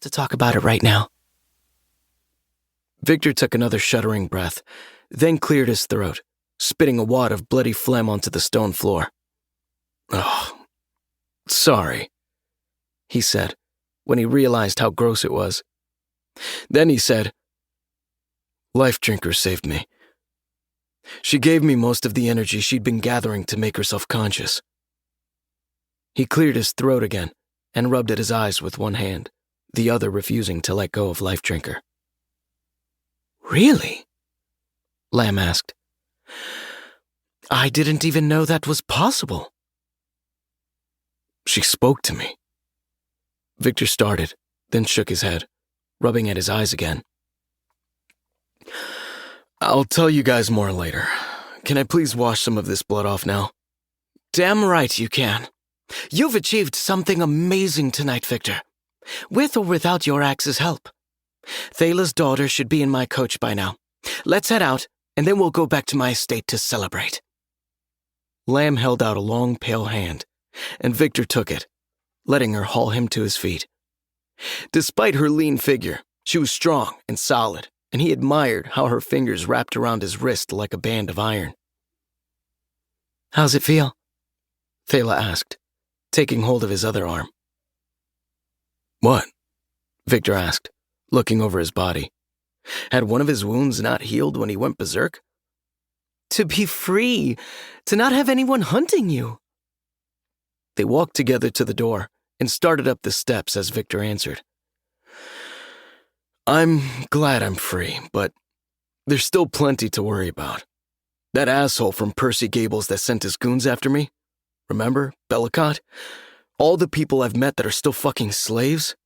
to talk about it right now. Victor took another shuddering breath, then cleared his throat, spitting a wad of bloody phlegm onto the stone floor. "Oh, sorry," he said, when he realized how gross it was. Then he said, "Life Drinker saved me. She gave me most of the energy she'd been gathering to make herself conscious." He cleared his throat again and rubbed at his eyes with one hand, the other refusing to let go of Life Drinker. "Really?" Lamb asked. "I didn't even know that was possible." "She spoke to me." Victor started, then shook his head, rubbing at his eyes again. "I'll tell you guys more later. Can I please wash some of this blood off now?" "Damn right you can. You've achieved something amazing tonight, Victor. With or without your axe's help. Thala's daughter should be in my coach by now. Let's head out, and then we'll go back to my estate to celebrate." Lamb held out a long, pale hand, and Victor took it, letting her haul him to his feet. Despite her lean figure, she was strong and solid, and he admired how her fingers wrapped around his wrist like a band of iron. "How's it feel?" Thala asked, taking hold of his other arm. "What?" Victor asked, looking over his body. Had one of his wounds not healed when he went berserk? "To be free, to not have anyone hunting you." They walked together to the door and started up the steps as Victor answered. "I'm glad I'm free, but there's still plenty to worry about. That asshole from Percy Gables that sent his goons after me, remember, Bellicott? All the people I've met that are still fucking slaves?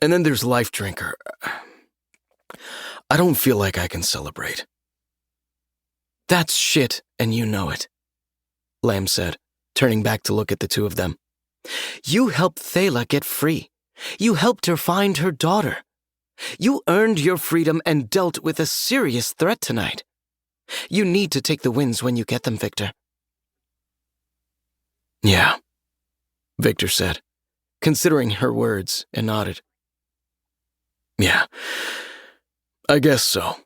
And then there's Life Drinker. I don't feel like I can celebrate." "That's shit, and you know it," Lamb said, turning back to look at the two of them. "You helped Thala get free. You helped her find her daughter. You earned your freedom and dealt with a serious threat tonight. You need to take the wins when you get them, Victor." "Yeah," Victor said, considering her words, and nodded. "Yeah, I guess so.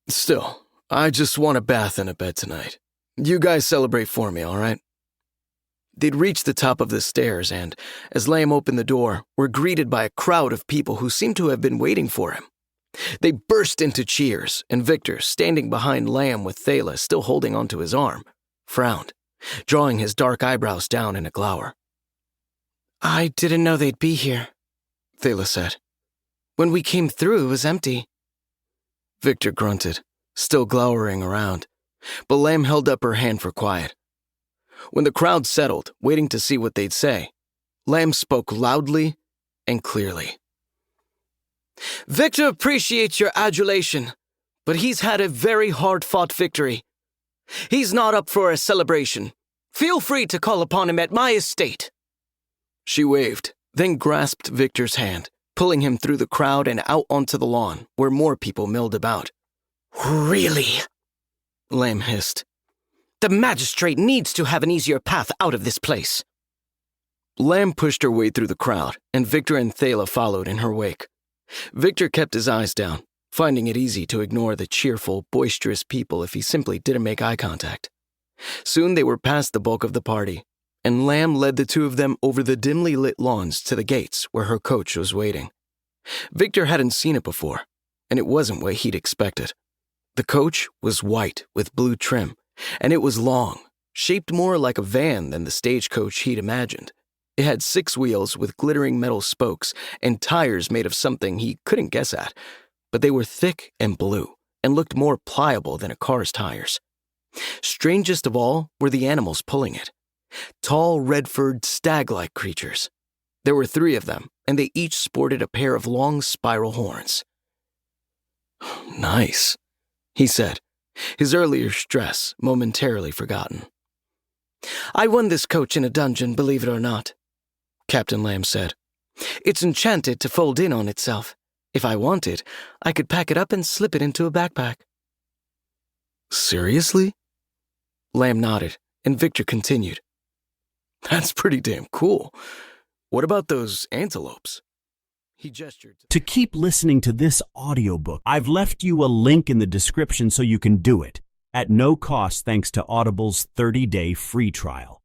Still, I just want a bath and a bed tonight. You guys celebrate for me, all right?" They'd reached the top of the stairs and, as Lamb opened the door, were greeted by a crowd of people who seemed to have been waiting for him. They burst into cheers, and Victor, standing behind Lamb with Thala still holding onto his arm, frowned, drawing his dark eyebrows down in a glower. "I didn't know they'd be here," Thala said. "When we came through, it was empty." Victor grunted, still glowering around, but Lamb held up her hand for quiet. When the crowd settled, waiting to see what they'd say, Lamb spoke loudly and clearly. "Victor appreciates your adulation, but he's had a very hard-fought victory. He's not up for a celebration. Feel free to call upon him at my estate." She waved, then grasped Victor's hand, pulling him through the crowd and out onto the lawn, where more people milled about. "Really?" Lamb hissed. "The magistrate needs to have an easier path out of this place." Lamb pushed her way through the crowd, and Victor and Thala followed in her wake. Victor kept his eyes down, finding it easy to ignore the cheerful, boisterous people if he simply didn't make eye contact. Soon they were past the bulk of the party, and Lamb led the two of them over the dimly lit lawns to the gates where her coach was waiting. Victor hadn't seen it before, and it wasn't what he'd expected. The coach was white with blue trim, and it was long, shaped more like a van than the stagecoach he'd imagined. It had 6 wheels with glittering metal spokes and tires made of something he couldn't guess at, but they were thick and blue and looked more pliable than a car's tires. Strangest of all were the animals pulling it. Tall, red-furred, stag-like creatures. There were 3 of them, and they each sported a pair of long spiral horns. "Nice," he said, his earlier stress momentarily forgotten. "I won this coach in a dungeon, believe it or not," Captain Lamb said. "It's enchanted to fold in on itself. If I wanted, I could pack it up and slip it into a backpack." "Seriously?" Lamb nodded, and Victor continued. "That's pretty damn cool. What about those antelopes?" He gestured. To keep listening to this audiobook, I've left you a link in the description so you can do it, at no cost thanks to Audible's 30-day free trial.